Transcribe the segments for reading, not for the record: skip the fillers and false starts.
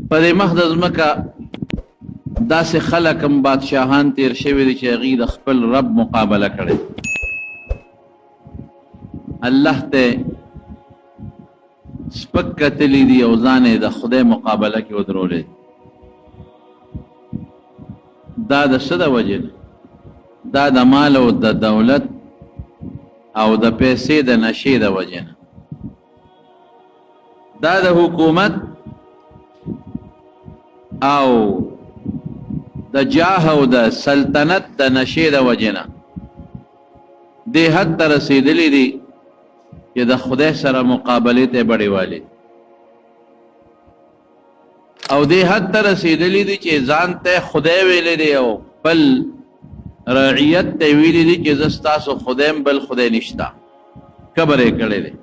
په دې مخ د ځمکه داسې خلک هم بادشاهان تیر شوي دي چې هغوی د خپل رب مقابله کړې الله ته سپک کتلی دي او ځان یې د خدای مقابله کې ودرولی دا د څه د وجې نه دا د مال او د دولت او د پیسې د نشې د وجې نه دا د حکومت او د جاه او د سلطنت د نشې د وجې نه دې حد ته رسېدلی دي چې د خدای سره مقابلې ته بړېوالی او دې حد ته رسېدلی دي چې ځان ته خدای ویلی دی او بل رعیت ته ویلی دي چې زه ستاسو خدایم بل خدای نشته کبر یې کړی دی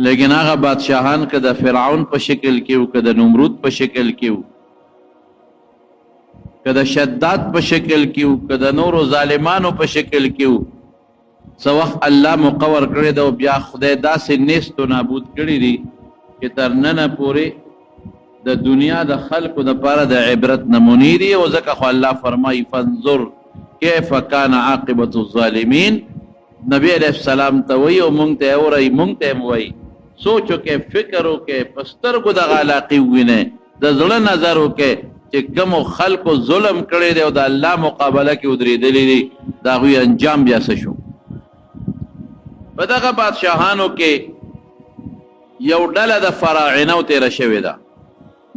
لیکن هغه بادشاهان که د فرعون په شکل کې و که د نمرود په شکل کې و که د شداد په شکل کې و که د نورو ظالمانو په شکل کې و څه وخت الله مقور کړی دی او بیا خدای داسې نیست و نابود کړي دي چې تر ننه پورې د دنیا د خلقو دپاره د عبرت نمونې دي او ځکه خو الله فرمایي فانظر کیف کان عاقبة الظالمین نبی علیہ السلام ته وایي او مونږ ته اورئ مونږ ته هم وایي سوچ وکړئ فکر وکړئ په سترګو دغه علاقې ووینئ د زړه نظر وکړئ چې کومو خلکو ظلم کړی دی او د الله مقابله کې ودرېدلی دي د هغوی انجام بیا څه شو په دغه بادشاهانو کې یو ډله د فراعنو تېره شوې ده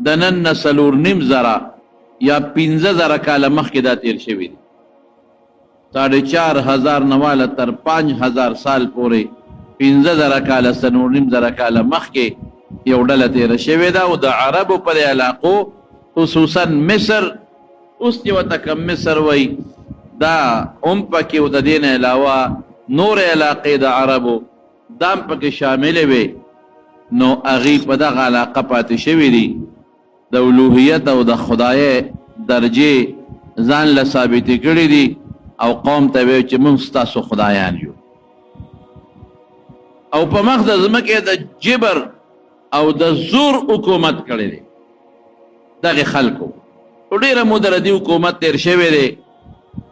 د نن نه 4.5 یا 15,000 کاله مخکې دا تېر شوي دي 4,500 نه واله تر 5,000 سال پورې 15,000 کاله 4.5 کاله مخکې یو ډله تېره شوې ده او د عربو په علاقو خصوصا مصر اوس چې ورته کوم مصر وایي دا هم پکې او د دې نه علاوه نور علاقې د عربو دا هم پکې شاملې وې نو هغوی په دغه علاقه پاتې شوي دي د الوهیت او د خدای درجې ځان له ثابتې کړي دي او قوم ته وایي چې موږ ستاسو خدایان یو او په مخ د ځمکې د جبر او د زور حکومت کړی دی دغه خلکو ډېره موده د دې حکومت تېر شوی دی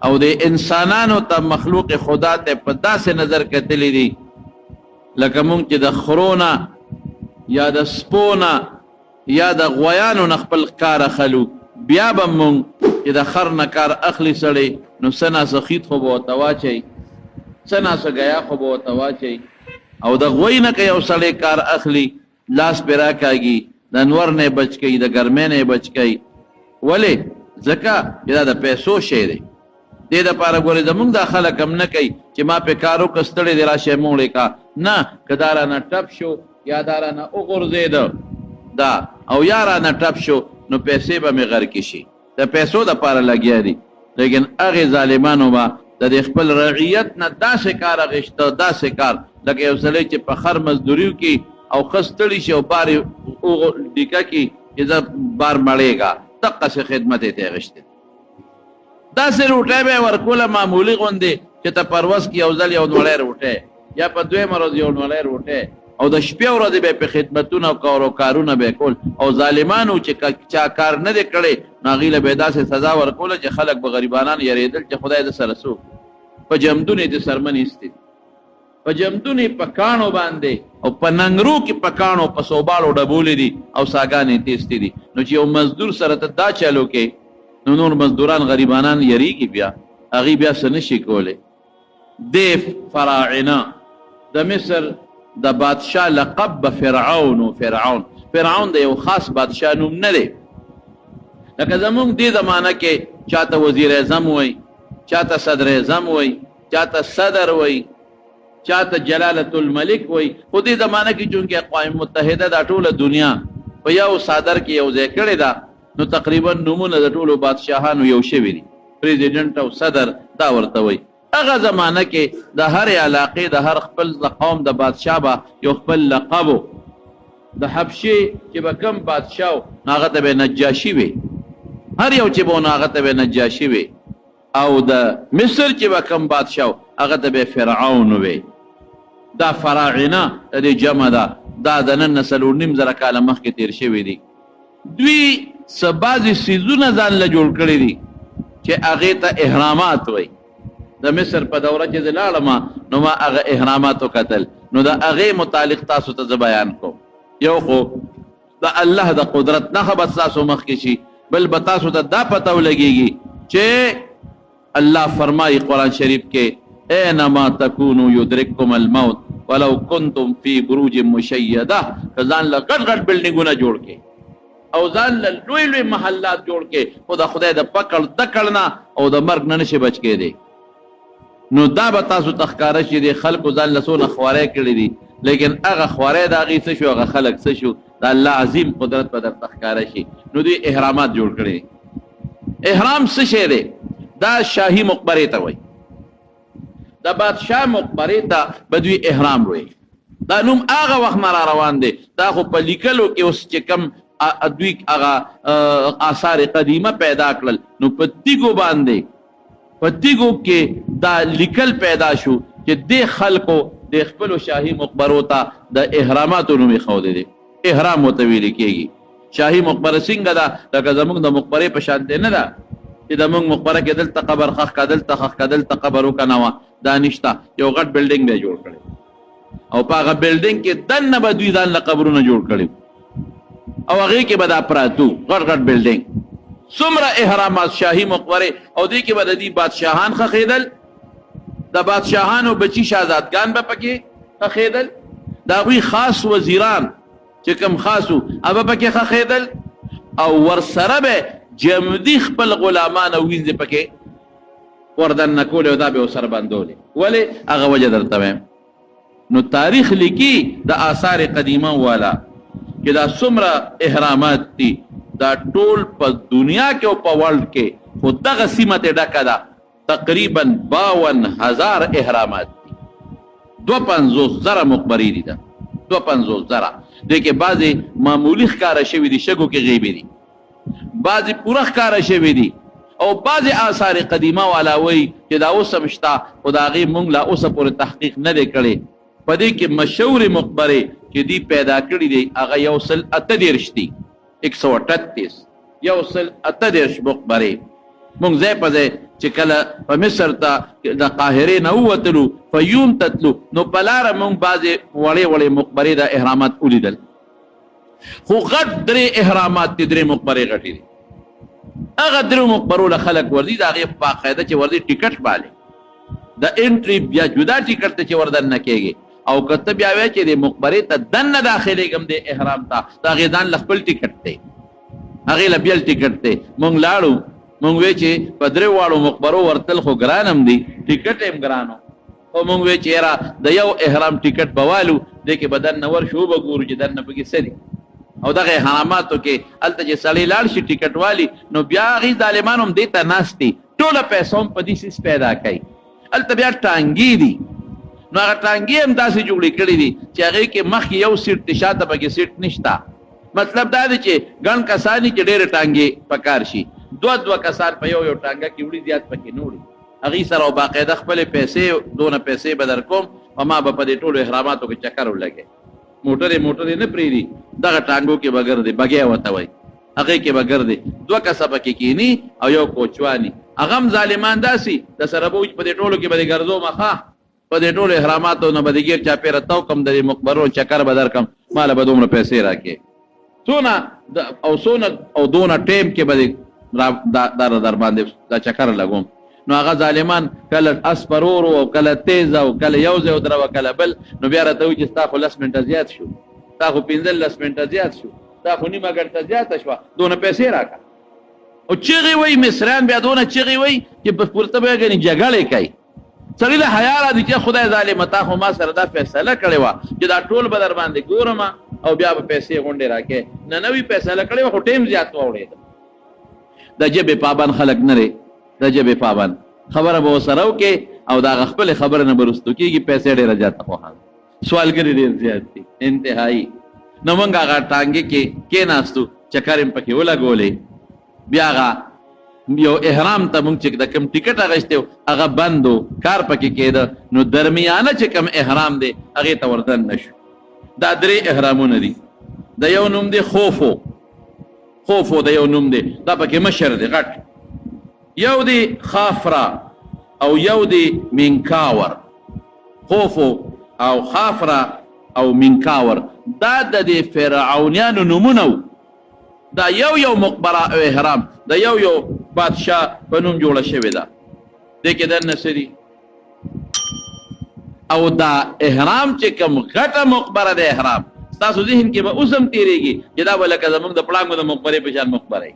او د انسانانو ته مخلوق خدا ته په داسې نظر کتلی دي لکه موږ چې د خرونه یا د سپونه یا د غویانو نه خپل کار اخلو بیا به موږ چې د خر نه کار اخلي سړی نو څه ناڅه خیط خو به ورته واچوي څه ناڅه ګیا خو به ورته واچوي او د غوی نه که یو سړی کار اخلي لاس پې راکاږي د انور نه یې بچ کوي د ګرمۍ نه یې بچ کوي ولې ځکه چې دا د پیسو شی دی دې دپاره ګورې زمونږ دا خلک هم نه کوي چې ما پې کار وکړه ستړی دی راشئ موړې کا نه که دا رانه ټپ شو یا دا رانه وغورځېده دا او یا رانه ټپ شو نو پیسې به مې غرقې شي د پیسو دپاره لګیا دي لیکن هغې ظالمانو به د دې خپل رعیت نه داسې کار اخیسته داسې کار لکه یو سړی چې په خر مزدوري وکړي او ښه ستړي شي او بار یې ډیکه کړي چې زه بار مړېږه دقسې خدمت یې ته اخیستی داسې روټۍ به یې ورکوله معمولي غوندې چې ته په ورځ کې یو ځل یو نوړی روټۍ یا په دویمه ورځ یو نوړی روټۍ او د شپې ورځې به یې په خدمتونه او کارونه به یې کول او ظالمانو چې چا کار نه دی کړی نو هغوی له به یې داسې سزا ورکوله چې خلک به غریبانان یېرېدل چې خدای د سره څوک په جمدون یې د سرمن ایستي په جمدون یې په کاڼو باندې او په ننګرو کې په کاڼو په صوباړو ډبولې دي او ساګانې تیستې دي نو چې یو مزدور سره ته دا چلو کې نو نور مزدوران غریبانان یریږي بیا هغوی بیا څه نشي کولی دې فراعنه د مصر د بادشاه لقب به فرعون و فرعون د یو خاص بادشاه نوم نه دی لکه زمونږ دې زمانه کې چاته وزیر اعظم وایي چاته صدر اعظم وایي چاته صدر وایي چاته جلالة الملک وایي خو دې زمانه کې چونکې اقوام متحده دا ټوله دنیا په یو صدر کې یو ځای کړې ده نو تقریبا نومونه د ټولو بادشاهانو یو شوي دي پریزیډنټ او صدر دا ورته وایي هغه زمانه کې د هر علاقې د هر خپل قوم د بادشاه به یو خپل لقب و د حبشې چې به کوم بادشاه نو هغه ته به نجاشي وي هر یو چې به نو هغه ته به نجاشي وي او د مصر چې به کوم بادشاه هغه ته به فرعون وي دا فراعنه د دې جمع ده دا د نن 4.5 کاله مخکې تېر شوي دي دوی سبازي سیزونه ځان له جوړ کړی دي چې هغه ته احرامات وای. د مصر په دوره کې زلاړم نو ما هغه احرامات وکتل، نو د هغه متعلق تاسو ته بیان کوم. یو خو د الله د قدرت نه خبر تاسو مخ کې شي، بل به تاسو ته دا پته ولګيږي چې الله فرمایي قرآن شریف کې اینما تکونوا یدرککم الموت ولو کنتم فی بروج مشیده. ځان له غټ غټ بلډینګونه جوړ کې او ځان له لوی لوی محلات جوړ کې خو د خدای د پکړ دکړ نه او د مرګ نه نشي بچ کېدی. نو دا به تاسو ته ښکاره شي د خلکو ځان له څونه خوارۍ کړي دي، لیکن هغه خوارۍ د هغې څه شو، هغه خلک څه شو، د الله عظیم قدرت به درته ښکاره شي. نو دوی احرامات جوړ کړي. احرام څه شی دی؟ دا شاهي مقبرې ته وایي، د بادشاه مقبرې ته به دوی احرام وایي. دا نوم هغه وخت نه را روان دی، دا خو په لیکلو کې اوس چې کم دوی هغه آثار قدیمه پیدا کړل نو په تیږو باندې په تیږو کې دا لیکل پیدا شو چې د خلکو د خپلو شاهي مقبرو ته د احراماتو نوم ایښودی دی. احرام ورته ویل کېږي. شاهي مقبره څنګه ده؟ لکه زموږ د مقبرې په شان دی نه ده چې زموږ مقبره کې دلته قبر ښخ که دلته ښخ که دلته قبر وکنه وه، دا نشته. یو غټ بلډینګ به یې جوړ کړی او په هغه بلډینګ کې دننه به دوی ځان له قبرونه جوړ کړي او هغې کې به دا پراتو غټ غټ بلډینګ. څومره احرامات شاهي مقبرې او دې کې به د دې بادشاهان ښخېدل، د بادشاهانو بچي شهزادګان به پکې ښخېدل، د هغوی خاص وزیران چې کوم خاص وو هغه پکې ښخېدل او ورسره به جمدي خپل غلامان او وینځې پکې وردننه کولې او دا به ورسره بندولې. ولې؟ هغه وجه درته وایم. نو تاریخ لیکي د آثار قدیمه والا چې دا څومره احرامات دي، دا ټول په دنیا کې او په ورلډ کې خو دغه سیمه ته ډکه ده. تقریبا 52,000 احرامات دي، 52,000 مقبرې دي. ده 52,000 دې کې بعضې معمولي ښکاره شوي دي، شګو کې غیبې دي، بعضې پوره ښکاره شوي دي او بعضې آثار قدیمه والا وایي چې دا اوس هم شته خو د هغې مونږ لا اوسه پورې تحقیق نه دی کړی. په دې کې مشهورې مقبرې چې دوی پیدا کړي دي هغه 138 دي، 138 138 مقبرې. مونږ ځای په ځای چې کله په مصر ته د قاهرې نه ووتلو فیوم ته تلو نو په لاره مونږ بعضې وړې وړې مقبرې د احرامات ولیدل، خو غټ 3 احرامات دي، 3 مقبرې غټې دي. هغه 3 مقبرو له خلک ورځي، د هغې باقاعده چې ورځي ټیکټ بالي د انټري بیا جدا ټیکټ ته چې وردننه کېږي او که ته بیا وایې چې د مقبرې ته دننه داخلېږم د احرام ته، د هغې ځان له خپل ټیکټ دی، هغې له بېل ټیکټ دی. مونږ لاړو، مونږ وی چې په 3 واړو مقبرو ورتل خو ګران هم دي، ټیکټ هم ګران و. او مونږ وی چې یاره د یو احرام ټیکټ به والو، دې کې به دننه ورشو وبګورو چې دننه پکې څه دي. او دغه احراماتو کې هلته چې سړی لاړ شي ټیکټ والي نو بیا هغې ظالمان هم دې ته ناست دي، ټوله پیسو هم په دې سیس پیدا کوي. هلته بیا ټانګي دي، نو هغه ټانګي هم داسې جوړې کړي دي چې هغې کې مخکې یو سیټ دی، شاته پکې سیټ نشته. مطلب دا دی چې ګڼ کسان چې ډېرې ټانګې پکار شي، 2 کسان په یو ټانګه کې وړي، زیات پکې نه وړي. هغې سره او باقاعده خپلې پیسې دونه پیسې به در کوم او ما به په دې ټولو احراماتو کې چکر ولګې. موټرې نه پرېږدي، دغه ټانګو کې به ګرځي، بګۍ ورته وایي، هغې کې به ګرځي. 2 کسه پکې کښېني او یو کوچواني، هغه هم ظالمان داسې د سره به په دې ټولو کې به دې ګرځو مخه په دې ټولو احراماتو نه به دې ګیر چاپېره توکم، د دې مقبرو چکر به در کړم، ماله به دومره پیسې راکړې. څونه او دونه ټیم کې به دې در باندې دا چکر لګوم. نو هغه ظالمان کله اسپرورو او کله تیز او کله یو ځای ودروه کله بل، نو بیا راته وایي چې ستا خو 10 منټه زیات شو، ستا خو 15 منټه زیات شو، ستا خو نیمه ګنټه زیاته شوه، دونه پیسې راکړه. او چغې وایي مصریان، بیا دونه چغې وایي چې پورته به ګنې جګړې کوي. سړي له حیا راځي چې خدای ظالمه تا خو ما سره دا فیصله کړې وه چې دا ټول به در باندې ګورم او بیا به پیسې غونډې راکړې. نه نوي فیصله کړې وه خو ټیم زیات واوړېده. د ژبې پابند خلک نه دی، د ژبې پابند خبره به ورسره وکړې او د هغه خپلې خبرې نه به رستو کېږي، پیسې ډېره زیاته خوښه، سوالګري ډېر زیات دي انتهایي. نو موږ هغه ټانګې کې کېناستو، چکر یې پکې ولګولې، بیا هغه یو احرام ته مونږ چې د کوم ټیکټ اخیستی و هغه بند و، کار پکې کېده، نو درمیانه چې کوم احرام دی هغې ته وردن نه شو. دا 3 احرامونه دي. د یو نوم دی خوفو، خوفو د یو نوم دی دا پکې مشر دی غټ یو دی خافرا او یو دی منکاور خوفو او خافرا او منکاور دا د فرعونیانو نومونه دا یو مقبره او احرام دا یو بادشاه په نوم جوړه شوې ده دې کې دننه سری او دا احرام چې کوم غټه مقبره د احرام تاسو ذهن کې به اوسم تیریږي چې دا ولکه زموږ د پړانګو د مقبرې په شان مقبره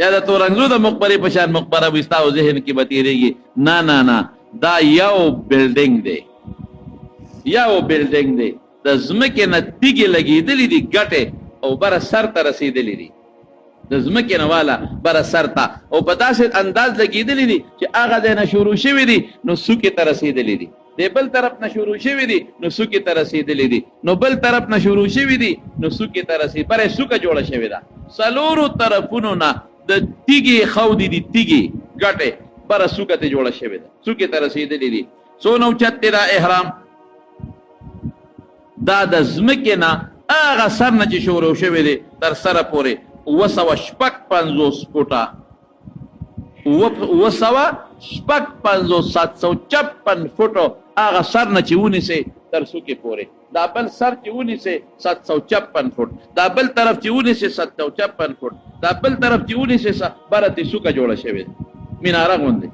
یا د تورنګلو د مقبرې په شان مقبره به تاسو ذهن کې به تیریږي نه دا یو بلډینګ دی د ځمکې نه تیږې لګېدلې دي ګټې او بره سر ته رسېدلې دي د ځمکې نه والا بره سر ته او په داسې انداز لګېدلې دي چې هغه ځای نه شروع شوي دي نو څوکې ته رسېدلې دي د بل طرف نه شروع شوي دي نو څوکې ته رسېدلې دي نو بل طرف نه شروع شوي دي نو څوکې ته رسېدلې بره څوکه جوړه شوې ده څلورو طرفونو نه د تیږې خودې دي تیږې ګټې بره څوکه ته جوړه شوې ده څوکې ته رسېدلې دي څونه اوچت دی دا احرام دا د ځمکې نه هغه سر نه چې شروع شوی دی تر سره پورې 256 فوټه 756 فوټو هغه سر نه چې ونیسئ تر څوکې پورې دا بل سر چې ونیسئ 756 فوټ دا بل طرف چې ونیسئ 756 فوټ دا بل طرف چې ونیسئ بره ترې څوکه جوړه شوې ده میناره غوندې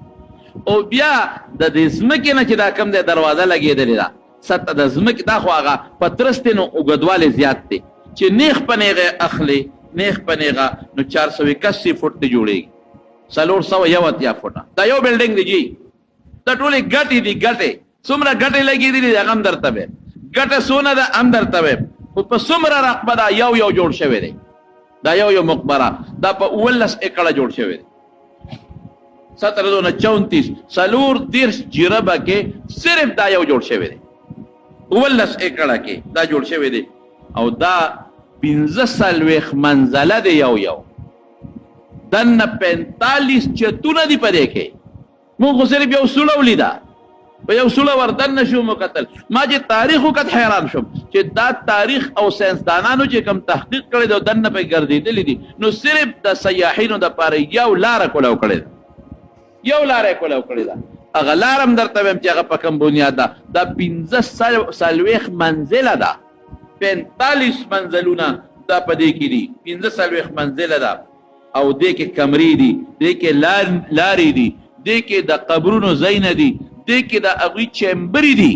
او بیا د دې ځمکې نه چې دا کوم دی دروازه لګېدلې ده سطح د ځمکې دا خو هغه پترس دی نو اوږدوالی زیات دی چې نیغ په نیغه اخلي نیغ په نیغه نو 481 فوټ ته جوړېږي 481 فوټه دا یو بلډینګ دی جی دا ټولې ګټې دي ګټې څومره ګټې لګېدلې دي هغه هم درته ویم ګټه څونه ده هم درته ویم خو په څومره رقبه دا یو جوړ شوی دی دا یو مقبره دا په 19 ایکړه جوړ شوی دی 1734 څلور دیرش جربه کې صرف دا یو جوړ شوی دی 19 ایکړه کې دا جوړ شوی دی او دا 15 منزله دی یو دنه 45 چتونه دی پدې کې مونږ صرف یو سوړه ولیدا په یو سوړه وردن شو مقتل ما چې تاریخ وکړ حیران شوم چې دا تاریخ او ساينسدانانو چې کوم تحقیق کړی دا دنه په ګرځېدلې دي نو صرف د سیاحینو د پاره یو لار کولاو کړی دا اغه لارم درته ویم چې هغه په کوم بنیاد ده دا 15 منزله ده 45 منزلونه دا په دې کې دي 15 منزله ده او دې کې کمرې دي دې کې لارې دي دې کې د قبرونو زین دي دې کې د هغوی چیمبرې دي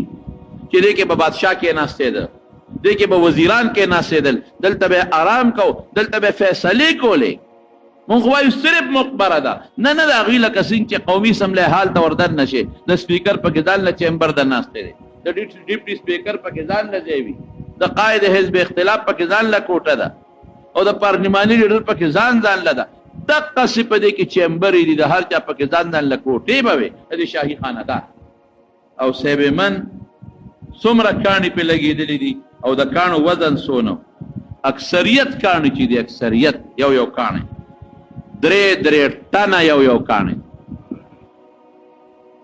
چې دې کې به بادشاه کې ناستېده دې کې به وزیران کې ناستېدل دلته به آرام کو دلته به فیصلې کولې مونږ وایو صرف مقبره ده نه د هغوی لکه څنګه چې قومي اسمبلی حال ته وردن نشي د سپیکر پکې ځان له چیمبر د ناستې دی د ډیپټي سپیکر پکې ځان له ځای وي د قائد حزب اختلاف پکې ځان له کوټه ده او د پارلماني لیډر پکې ځان له ده دقسې په دې کې چیمبرې دي د هر چا پکې ځان له کوټې به وي د شاهي خاندان او صاحب من څومره کاڼي پې لګېدلې دي او د کاڼو وزن څونه اکثریت کاڼي چې دي اکثریت یو کاڼي درې ټنه یو کاڼي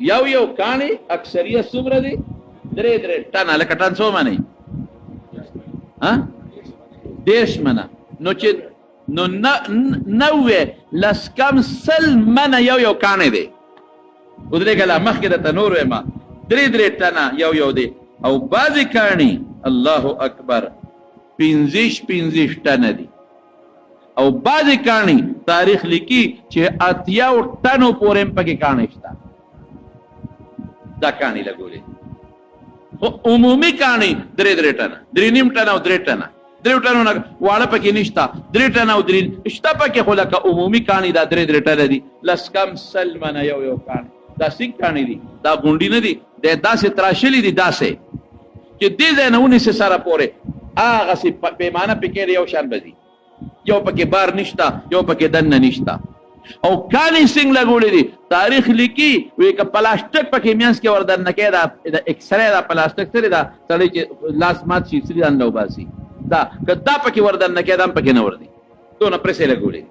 یو کاڼي اکثریت څومره دي درې ټنه لکه ټن څو منئ 10 منه نو چې نو 90 لس کم سل منه یو کاڼي دی ودرېږه لا مخکې درته نور وایم درې ټنه یو دی او بعضې کاڼي الله اکبر 15 ټنه دي او بعضې کاڼي تاریخ لیکي چې 80 ټنو پورې هم پکې کاڼي شته دا کاڼي لګولې خو عمومي کاڼي درې ټنه 3.5 ټنه او 3 ټنه 3 ټنو نه واړه پکې نشته 3 ټنه او 3 شته پکې خو لکه عمومي کاڼي دا 3 ټنه دي لس کم سل منه یو کاڼي دا څنګه کاڼي دي دا غونډي نه دي داسې تراشلي دي داسې چې دې ځای نه ونیسې سره پورې هغسې پیمانه پکې یو شان به ځي یو پکې بار نشته یو پکې دننه نشته او کاڼي څنګه لګولې دي تاریخ لیکي وایي که پلاستیک پکې منځ کې وردننه کې دا اکسرې دا پلاستیک سره دا سړی چې لاس مات شي سړي ځان راوباسي دا که دا پکې وردننه کې دا هم پکې نه وردي دونه پرېسې لګولې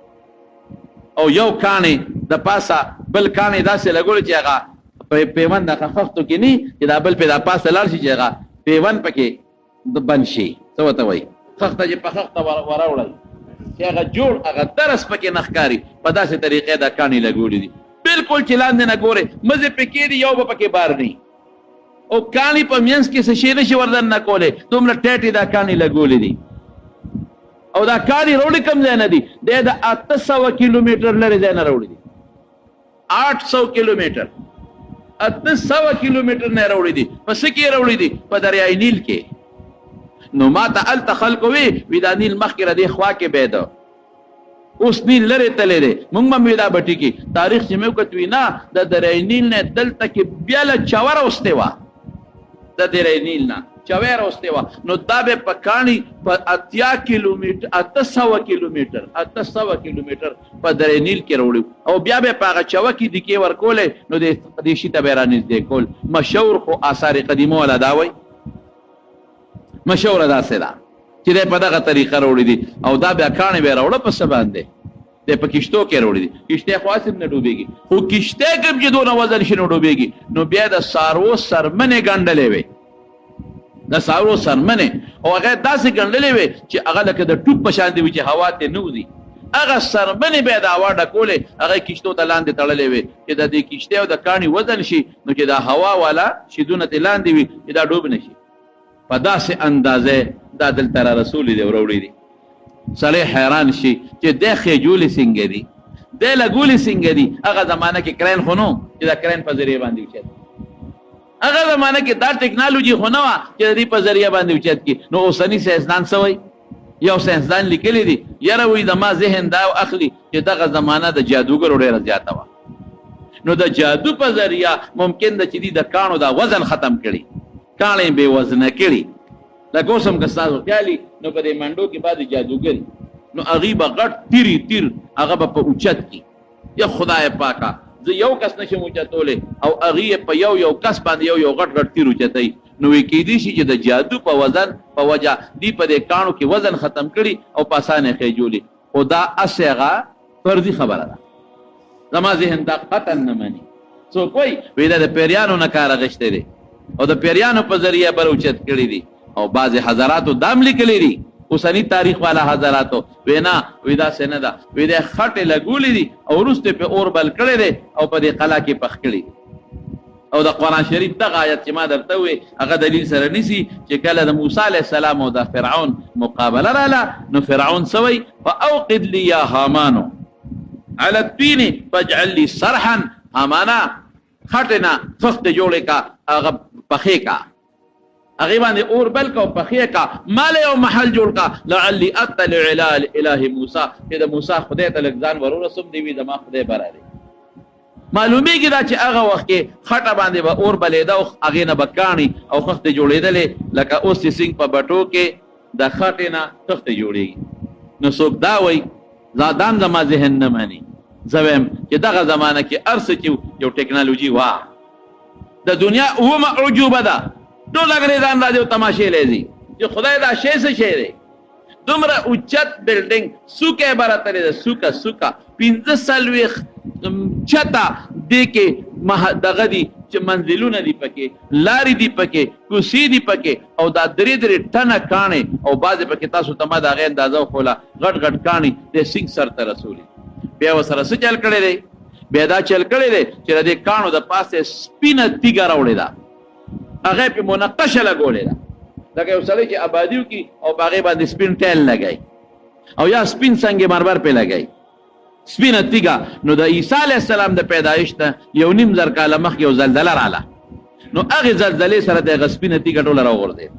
او یو کاڼي د پاسه بل کاڼي داسې لګولې چې هغه پیوند د خښتو کې نه چې دا بل پې دا پاسه لاړ شي چې هغه پیوند پکې بند شي څه ورته وایي خښته چې په خښته وراوړئ چې هغه جوړ هغه درس پکې نه ښکاري په داسې طریقې دا کاڼي لګولي دي بالکل چې لاندې نه ګورې مزې پکې دي یو به پکې بار نه او کاڼي په منځ کې څه شی نشي وردن نه کولی دومره ټیټې دا کاڼي لګولي دي او دا کاڼي راوړي کوم ځای نه دي دی د 800 کیلومیټر لرې ځای نه راوړي دي 800 کیلومیټر 800 کیلومیټر نه راوړي دي په څه کې راوړي دي په دریای نیل کې نو ما ته هلته خلکو وی دا نیل مخکې را دې خوا کې بیده اوس نیل لرې تللی دی مونږ به مې دا بټي کې تاریخ چې مې وکت وي نه د دریای نیل نه دلته کې بیا له چوره وستې وه د دریای نیل نه چوی راوستې وه نو دا به په کاڼي په 800 کیلومیټر په دریای نیل کې راوړي او بیا به په هغه چوه کې دیکې ورکولی نو دې شي ته به یې رانږدې کول مشهور خو آثار قدیمه والا دا وایي مشهوره داسې ده چې دی په دغه طریقه راوړي دي او دا بیا کاڼي به یې راوړه په څه باندې دی په کشتو کې راوړي دي کشتۍ خو هسې نه ډوبېږي خو کشتۍ کوم چې دونه وزن شي نو ډوبېږي نو بیا د څاروو سرمنې ګنډلې وې د څاروو سرمنې او هغه داسې ګنډلې وې چې هغه لکه د ټوپ په شان دي وي چې هوا ترې نه وځي هغه سرمنې به یې د هوا ډکولې هغه کشتو ته لاندې تړلې وې چې د دې کشتۍ او د کاڼي وزن شي نو چې دا هوا والا شیدونه ترې لاندې وي چې دا ډوب نه شي په داسې اندازې دا دلته را رسولي دي وروړي دي سړی حیران شي چې دی خېجولې څنګه دي دی لګولې څنګه دي هغه زمانه کې کرین خو نه چې دا کرین په ذریعه باندې اوچت هغه زمانه کې دا ټکنالوژي خو نه وه چې د دې په ذریعه باندې اوچت کړي نو اوسني ساینسدان څه وایي یو ساینسدان لیکلی دي یاره وایي زما ذهن دا اخلي چې دغه زمانه د جادوګرو ډېره زیاته وه نو د جادو په ذریعه ممکن ده چې دي د کاڼو دا وزن ختم کړي کاڼي بې وزنه کړي لکه اوس هم که ستاسو خیالي نو په دې منډو کې بعد جادوګري نو هغې به غټ تیر هغه به په اوچت کړي یا خدای پاکه زه یو کس نشم اوچتولی او هغې په یو کس باندې یو غټ تیر اوچتوي نو وی کېدی شي چې د جادو په وزن په وجه دوی په دې کاڼو کې وزن ختم کړي او په اسانه خېجولي خو دا هسې هغه فرضي خبره ده زما ذهن دا قطعا نه مني څوک وایي وایي دا د پیریانو نه کار اخیستی دی او د پیریانو په ذریعه بر اوچت کړي دي او بعضې حضراتو دام لیکلی دي اوسني تاریخ والا حضراتو وی نه وی داسې نه ده وی دی خټې لګولې دي او وروسته پې اور بل کړی دی او په دې قلا کې پخ کړي او د قرآن شریف دغه آیت چې ما درته وې هغه دلیل سره نیسي چې کله د موسی علیه السلام او د فرعون مقابله راله نو فرعون څه وایي فاوقد لي یا هامانو على الطین فاجعل لي صرحا هامانا خټې نه فخته جوړې کا هغه پخې کا هغې باندې اور بل کا او پخې کا ماله یو محل جوړ کا لعلی اطلع الی اله موسی چې د موسی خدای ته لږ ځان ورورسم دی وي زما خدای بره دی معلومیږي دا چې هغه وخت کې خټه باندې به اور بلېده او هغې نه به کاڼي او خښتې جوړېدلې لکه اوس چې سینګ په بټو کې د خټې نه خښتې جوړېږي نو څوک دا وایي دام زما ذهن نه مني زه وایم چې دغه زمانه کې هر څه چې یو ټکنالوژي وه د دنیا اومه عجوبه ده ټول انګریزان راځي او تماشې لیځي چې خدای دا شی څه شی دی دومره اوچت بلډینګ سوکه براتلې ده سوکه 15 چته دې کې دغه دي چې منزلونه دي پکې لارې دي پکې کوسې دي پکې او دا درې ټنه کاڼې او بعضې پکې تاسو ته ما د هغې اندازه وښوله غټ کاڼي د سینګ سر ته رسولي بیا ورسره څه چل کړی دی بیا دا چل کړی دی چې د دې کاڼو د پاسه سپینه تیږه راوړې ده هغې پې منقشه لګولې ده لکه یو سړی چې آبادي وکړي او په هغې باندې سپین ټیل لګوي او یا سپین سنگ مرمر پې لګوي سپینه تیږه نو د عیسی علیه السلام د پیدایش ته 1.5 کاله مخکې یو زلزله راله نو هغې زلزلې سره د هغه سپینه تیږه ټوله راوغورځېد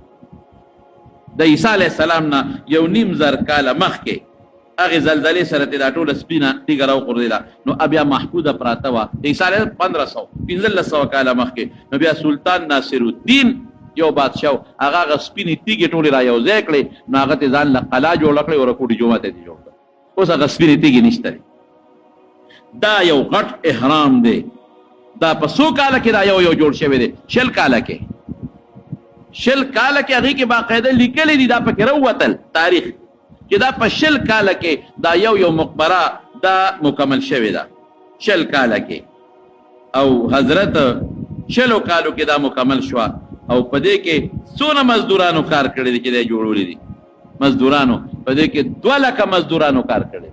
د عیسی علیه السلام نه 1.5 کاله مخکې هغې زلزلې سره دا ټوله سپینه تیږه راوغورځېده نو بیا محفوظه پراته وه د عیسی علیه 1500 کاله مخکې نو بیا سلطان ناصر الدین یو بادشاه هغه سپینې تیږې ټولې را یو ځای کړې نو هغه ته ځان له قلا جوړه کړې او رکوټي جومات یې جوړ کړ اوس هغه سپینې تیږې نشته دا یو غټ احرام دی دا په څو کاله کې دا یو جوړ شوی دی 10 کاله کې هغې کې باقاعده لیکلی دي دا پکې راووتل تاریخ چې دا په 10 کاله کې دا یو مقبره دا مکمل شوې ده 10 کاله کې او حضرت 10 کالو کې دا مکمل شوه او په دې کې څونه مزدورانو کار کړی دی چې دا جوړولی دي مزدورانو په دې کې 2 لکه مزدورانو کار کړي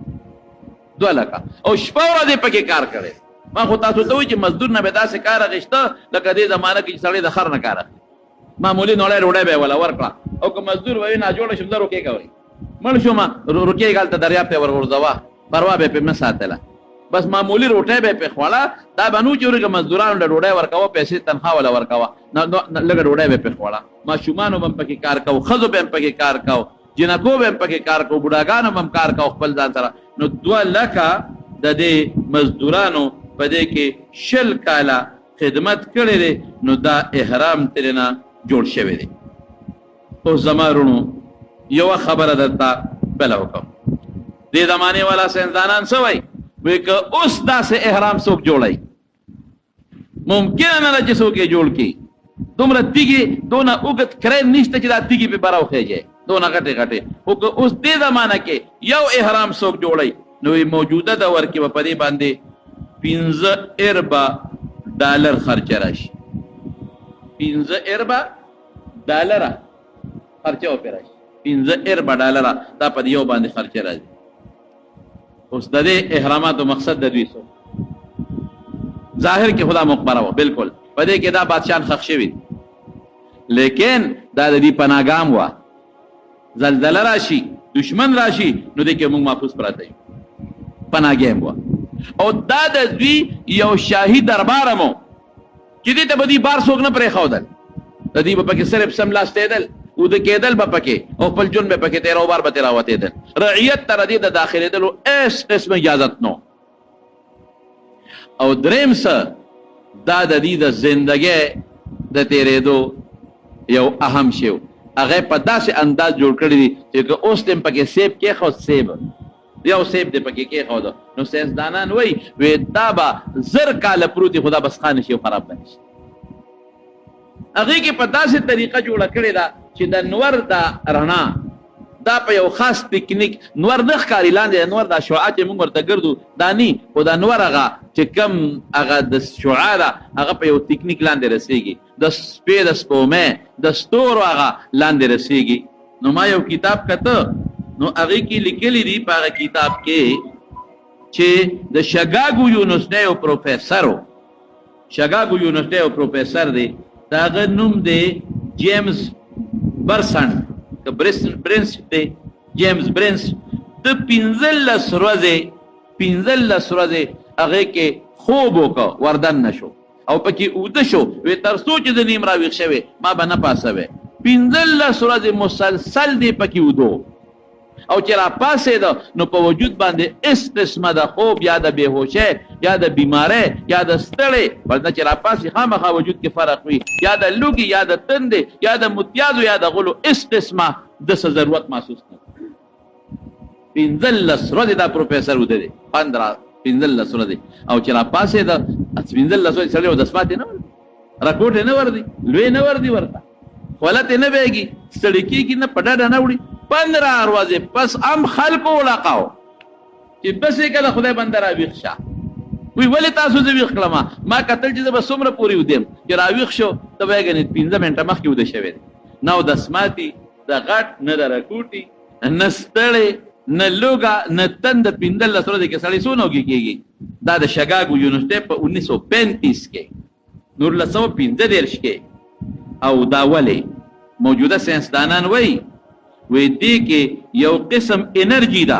2 لکه او شپه ورځ پکې کار کړي. ما خو تاسو ته وایي چې مزدور نه به داسې کار اخیسته لکه دې زمانه کې سړی د خر نه کار اخلي. معمولي نوړی روډۍ به یې ولا ورکړه او که مزدور وایي ناجوړه شم زه روکې کوئ مړ شوم روکې هلته دریاب ته ورغورځوه پروا به یې پرې مه ساتله بس معمولي روټۍ به یې پرې خوړه دا به نه چې ورګه مزدورانو له ډوډۍ ورکوه پیسې تنخوا وله ورکوه لږه ډوډۍ به یې پرې خوړه ماشومانو به هم پکې کار کوو ښځو به هم پکې کار کوو جنکو به هم پکې کار کوو بوډاګانو به هم کار کوو خپل ځان سره. نو 2 لکه د دې مزدورانو په دې کې 20 کاله خدمت کړی دی. نو دا احرام ترېنه جوړ شوی دی. اوس زما وروڼو یوه خبره درته بله وکړم. دې زمانې والا ساینسدانان څه وایي وایي که اوس داسې احرام څوک جوړوي ممکنه نه ده چې څوک یې جوړ کړي. دومره تیږې دونه اوږد کرین نشته چې دا تیږې پې بره وخیږي دونه غټې غټې. خو که اوس دې زمانه کې یو احرام څوک جوړوي نو موجوده دور کې به په دې باندې 15 اربه ډالر خرچه راشي. 15 اربه ډالره خرچه وپې راشي. 15 اربه ډالره دا په یو باندې خرچه راځي. اوس د دې احراماتو مقصد د دوی څه ظاهر کې خدا مقبره و بالکل په دې کې دا بادشاهان ښخ شوي لیکن دا د دې پناهګام وه. زلزله راشي دشمن راشي نو دې کې موږ محفوظ پراته یو پناهګام وه. او دا د دوی یو شاهي دربار هم چې دې ته به دوی بار څوک نه پرېښودل. د دوی به پکې صرف سملاستېدل اوده کېدل به پکې او خپل ژوند به پکې تېر او بار به ترې راوتېدل. رعیت ته د دې د داخلېدلو هېڅ قسم اجازت نو. او درېیم څه دا د دې د زندګۍ د تېرېدو یو اهم شی و. هغه په داسې انداز جوړ کړی دی چې که اوس دې پکې سیب کېښود سیب یو سیب دې پکې کېښود نو ساینسدانان وایي دا به 1000 کاله پروت وي خو دا بس ښه نه شي او خراب به نه شي. هغې کې په داسې طریقه جوړه کړې ده چې د نور دا رڼا دا په یو خاص تکنیک نور نه ښکاري لاندې نور دا شعاع چې موږ ورته ګرځو دا نه خو دا نور هغه چې کم هغه د شعاع ده هغه په یو تکنیک لاندې رسېږي د سپې د سپومې د ستورو هغه لاندې رسېږي. نو ما یو کتاب کته نو هغې کې لیکلي دي په هغه کتاب کې چې د شګاګو یونیورسټۍ یو پروفیسر و شګاګو یونیورسټۍ یو پروفیسر دی د هغه نوم دی جیمز برسن که برنس دی جیمز برنس د 15 ورځې هغې کې خوب وکړه وردن نه شو او پکې اوده شو وی تر څو چې د نیم راویښ شوی ما به نه پاسوی 15 ورځې مسلسل دی پکې اوده او چې را پاسېده نو په وجود باندې هېڅ قسمه د خوب یا د بېهوشۍ یا د بیمارۍ یا د ستړې ورنه چې را پاسې خامخا وجود کې فرق وي یا د لوږې یا د تندې یا د متیازو یا د غلو هېڅ قسمه دسه ضرورت محسوس نه 15 ورځې دا پروفیسر وده دی 15 ورځې او چې را پاسېده 15 ورځې سړی او دسمات یې نه ورځي رکوټ یې نه ورځي لوی نه ورځي ورته خولت یې نه بیږي ستړي کېږي نه په ډډه نه وړي 15 ورځې پس هم خلکو ولاقاو چې بس یې کله خدای بنده راویښ شه وی ولې تاسو زه ویښ کړم ما کتل چې زه به څومره پورې ودیم چې راویښ شو ته به یې ګنې 15 منټه مخکې وده شوی دی نه د سماتي د غټ نه د رکوټي نه ستړی نه لوږه نه تند 15 ورځې کې سړی څو نوکې کېږي دا د شګاګو یونیورسټۍ په 1935 کې 1935 کې او دا ولې موجوده ساینسدانان وایي وی دې کې یو قسم انرژي ده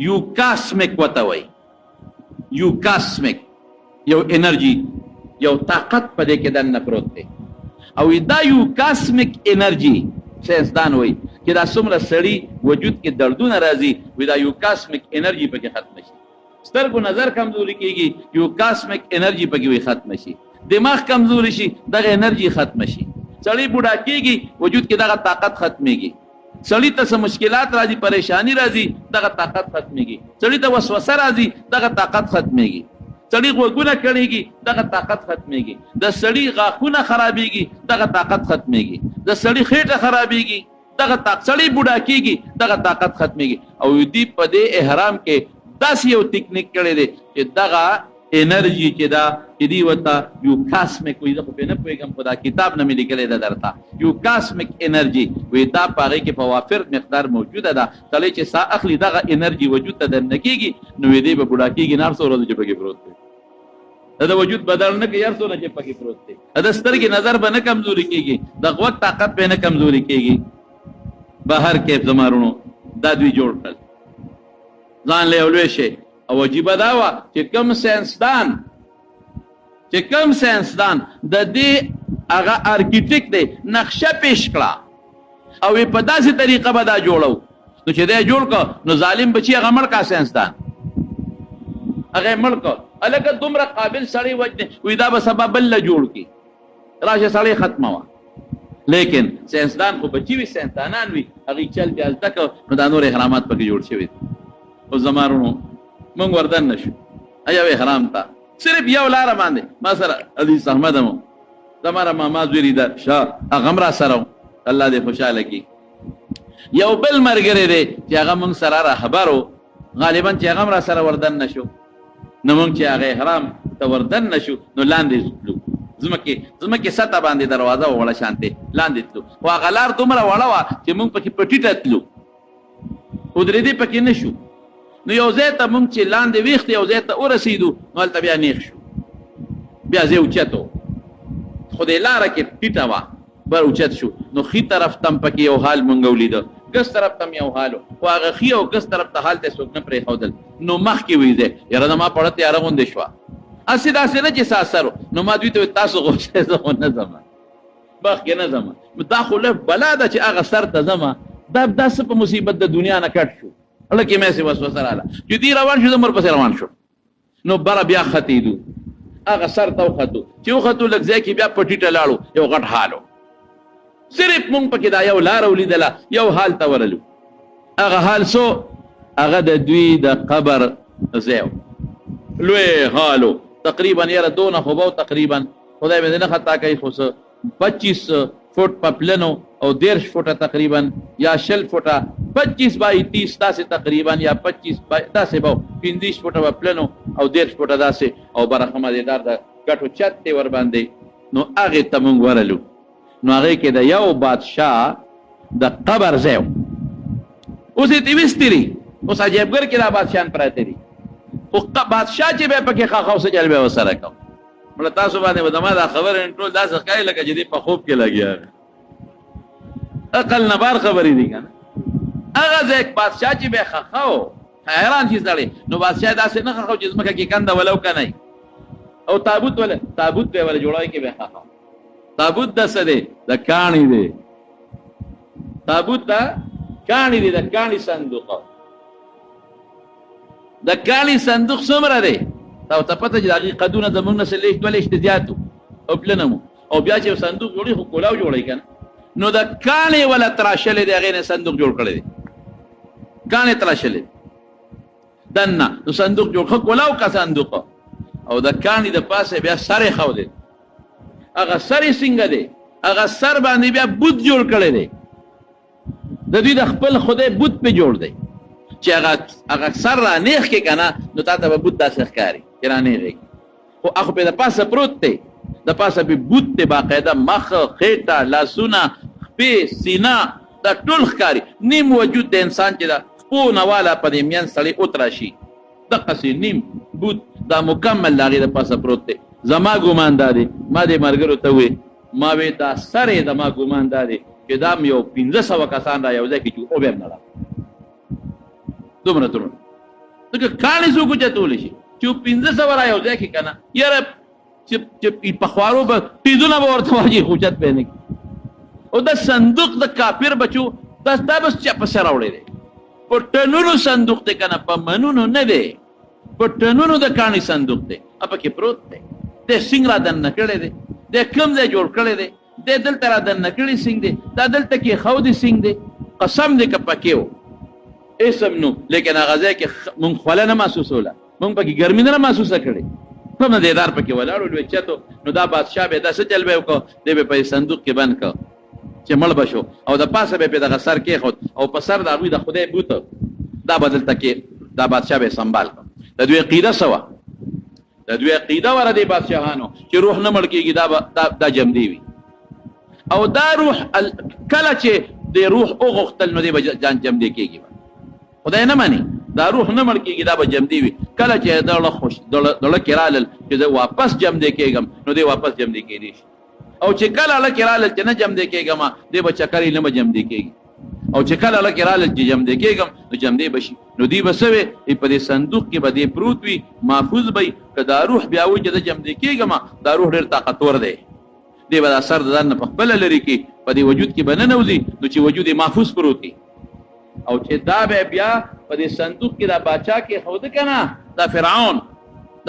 یو کاسمیک وته وایي یو کاسمیک یو انرژي یو طاقت په دې کې دننه پروت دی او دا یو کاسمیک انرژي ساینسدان وایي چې دا څومره سړي وجود کې دردونه راځي وی دا یو کاسمیک انرژي پکې ختم شي سترګو نظر کمزوري کېږي یو کاسمیک انرژي پکې وي ختم شي دماغ کمزوري شي دغه انرژي ختم شي سړی بوډا کېږي وجود کې دغه طاقت ختمېږي سړی ته څه مشکلات راځي پریشانی راځي دغه طاقت ختمېږي سړی ته وسوسه راځي دغه طاقت ختمېږي سړی غوږونه کړېږي دغه طاقت ختمېږي د سړی غاښونه خرابېږي دغه طاقت ختمېږي د سړی خېټه خرابېږي دغه طاقت سړی بوډا کېږي دغه طاقت ختمېږي او دوی په دې احرام کې داسې یو تکنیک کړی دی چې دغه انرژي چې دا چې دی وته یو کاسمیک وي، زه خو پې نه پوهېږم، خو دا کتاب نه مې لیکلی ده درته، یو کاسمیک انرژي وي دا په هغې کې په وافر مقدار موجوده ده. سړی چې ساه اخلي دغه انرژي وجود ته دننه کېږي نو دی به بوډا کېږي نه هر څو ورځې چې پکې پروت دی، د وجود بدل نه کوي هر څونه چې پکې پروت دی، د سترګې نظر به نه کمزوري کېږي، د غوږ طاقت به نه کمزوري کېږي. بهر کیف زمارونو دا دوی جوړ کړل ځان له یو لوی شی. او عجیبه دا وه چې کوم ساینسدان د دې هغه ارکیټیک دی نقشه پیش کړه او په داسې طریقه به دا جوړو، نو چې دی جوړ کړه نو ظالم بچي هغه مړ کړه، ساینسدان هغه مړ کړه. هلکه دومره قابل سړی وجنې وي دا به سبا بل له جوړ کړي، راشه سړی ختمه وه. لیکن ساینسدان خو بچي وي، ساینسدانان وي، هغې چل بیا زده کړه نو دا نور احرامات پکې جوړ شوي دي. او زمارونو مونږ وردن نه شو یو احرام ته، صرف یو لاره باندې. ما سره حدیث احمد هم زماره ماما زوی لیده شاه هغه هم را سره و، الله دې خوشحاله کړي. یو بل ملګری دی چې هغه مونږ سره رهبر و، غالبا چې هغه هم را سره وردن نه شو، نو مونږ چې هغه احرام ته وردن نه شو نو لاندې تلو، ځمکې سطح باندې دروازه وه وړه شانتې، لاندې تلو. خو هغه لار دومره وړه وه چې مونږ پکې په ټیټه تلو، ودرېدې پکې نه شو. نو یو ځای ته مونږ چې لاندې ویښ یو ځای ته ورسېدو نو هلته بیا نیغ شو، بیا ځای اوچت و، خو دې لاره کې ټیټه وه، بر اوچت شو. نو ښي طرف ته هم پکې یو حال مونږ ولیده، ګس طرف ته هم یو حال و، خو هغه ښي او ګس طرف ته حال ته څوک نه پرېښودل. نو مخکې ویځې یاره زما پړه تیاره غوندې شوه، هسې داسې نه چې څه اثر و. نو ما دوی ته تاسو غوښتئ زه خو نه ځم، مخکې نه ځم، دا خو لږ بلا ده چې هغه سر ته ځم، دا څه په مصیبت د دنیا نه کټ شو. لکه مې سې وسوسه راغله چې دوی روان شو، زه هم ورپسې روان شو. نو بره بیا ختېدو، هغه سر ته وختو، چې وختو لږ ځای کې بیا په ټیټه لاړو، یو غټ حال و، صرف مونږ پکې دا یو لاره ولیدله، یو حال ته ورلو. هغه حال څو هغه د دوی د قبر ځای و، لوی حال و، تقریبا یاره دونه خو به تقریبا خدای مې دې نه خطا کوي خو څه 25 فوټ په پلنو او 13 فوټه تقریبا یا 20 فوټه 25 باي 30 داسې تقریبا یا 25 باي داسې به 15 فوټه په پلنو او 13 فوټه داسې او برخه مزیدار د ګټو چت ته ور باندې. نو هغه ته مونږ ورلو، نو هغه کې د یو بادشاه د قبر ځای اوس یې وستري، اوس عجیبګر کې دا بادشاهان پراته دي، خو بادشاه چې به پکې خاخه اوسه چل به وسره کوم. مړه تاسو باندې به زما دا خبر ټول داسې ښکاري لکه چې دې په خوب کې لګیا عقل نه بار خبرې دي که نه. هغه ځای بادشاه چې به خاخه و حیران شي سړی، نو بادشاه داسې نه خاخه چې ځمکه کې کنده ولو که نه او تابوت به ولې جوړوي کې به خاخه. تابوت د څه دی؟ د کاڼي دی، تابوت د کاڼي دی، د کاڼي صندوق. د کاڼي صندوق څومره دی؟ تا ته پته چې د هغې قدونه زمونږ نه څه لېږد 2 لېږده زیات او پلنه مو، او بیا چې صندوق جوړوي خو کولاو جوړوي که نه، نو د کاڼې وله تراشلی دی، هغې نه صندوق جوړ کړی دی، کاڼې تراشلی دی دننه، نو صندوق جوړ ښه کولاو که صندوق، او د کاڼې د پاسه بیا سر یې ښودی، هغه سر یې څنګه دی؟ هغه سر باندې بیا بوت جوړ کړی دی، د دوی د خپل خدای بوت پې جوړ دی، چې هغه سر را نیغ کې که نه نو تا ته به بوت داسې ښکاري چې را نیغېږي، خو هغه پې د پاسه پروت دی، د پاسه پې بوت دی باقاعده، مخ، خېټه، لاسونه، خپې، سینه، دا ټول ښکاري، نیم وجود د انسان چې دا خپو نه واله په دې میان سړی وتراشي، دقسې نیم بوت دا مکمل د هغې د پاسه پروت دی. زما ګمان دا دی، ما دې ملګرو ته وویل، ما وې دا سر یې زما ګمان دا دی چې دا م یو 1500 کسان را یو ځای کې چې او به هم نه دومره ترونه ځکه کاڼې څوک اوچتولی شي چې 1500 را یو ځای کې که نه یاره چې په خوارو به ټیزونه به ورته واجي خو اوچت به یې نه کړي. او دا صندوق د کافر بچو دا بس چا پسې راوړی دی، په ټنونو صندوق دی که نه، په منونو نه دی، په ټنونو د کاڼي صندوق دی، پکې پروت دی، دی سنګ را دننه کړی دی، دی کوم ځای جوړ کړی دی، دی دلته را دننه کړی سنګ دی، دا دلته کې ښودی سنګ دی، قسم دی که پکې و اسم نو، لیکن هغه ځای کې مونږ خوله نه محسوسوله، مونږ پکې ګرمي نه محسوسه کړې، کومه دیدار پکې ولاړو لوی چتو. نو دا بادشاه به داسې چل به یې وکړو، دی به په صندوق کې بند کړ چې مړ به شو، او د پاسه به یې پې دغه سر کېښود، او په سر د هغوی د خدای بوته دا به دلته کې دا بادشاه به یې سنبال کړ. د دوی عقیده څه وه د دوی عقیده ور دي بادشاهانو چې روح نه مړ کېږي دا جمدی وي او دا روح کله چې د روح وغوښتل نو دی به ځان جمدی کېږي خدای نه مانی دا روح نه مړ کېږي دا به جمدی وي کله چې دړه کې رالل چې زه واپس جمدی کېږم نو دی واپس جمدی کېدی شي او چې کله الله کې رالل چې نه جمدی کېږم دی به چکرې نه به جمدی کېږي او چې کله الله کې رالل چې جمدی کېږم نو جمدی بشي نو دی بسوي په دې صندوق کې به دی پروت وي محفوظ وي که دا روح بیا وي چې د جمدی کېږم دا روح ډېر طاقتور دی دی به دا سر د ځان نه په خپله لرې کړي په دې وجود کې به نه نوځي نو چې وجود یې محفوظ پروت وي او چې دا به بیا په دې صندوق کې دا باچا کې خوده که نه دا فرعون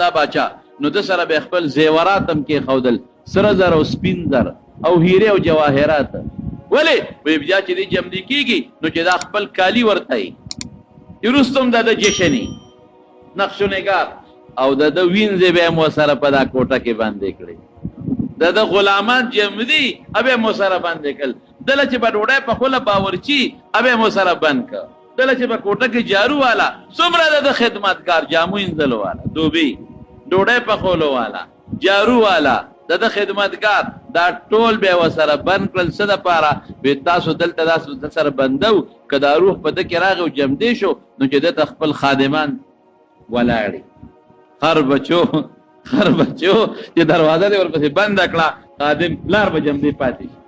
دا باچا نو د سره به خپل زیورات هم کې خودل سره زر او سپین زر او هیره او جواهرات ولې بیا چې دې جمدی کېږي نو چې دا خپل کالی ورته وي رستم دا د جشنی نقشو نگار او د وینځې به مو سره په دا کوټه کې باندې کړی د غلامان جمدی ابه مو سره باندې کړل دله چې په ډوډۍ په خوله باورچی ابه مو سره بند کړ دله چې په کوټه کې جارو والا څومره د خدمتګار جامو انځلو والا دوبي ډوډۍ په خولو والا جارو والا د خدمتګار دا ټول به وسره بند کړل څه دپاره به تاسو دلته داسې سره بندو که دا روح په ده کې راغی او جمدی شو نو چې دته خپل خادمان ولاړي خر بچو چې دروازه دې ورپسې بنده کړه خادم لار به جمدی پاتې شي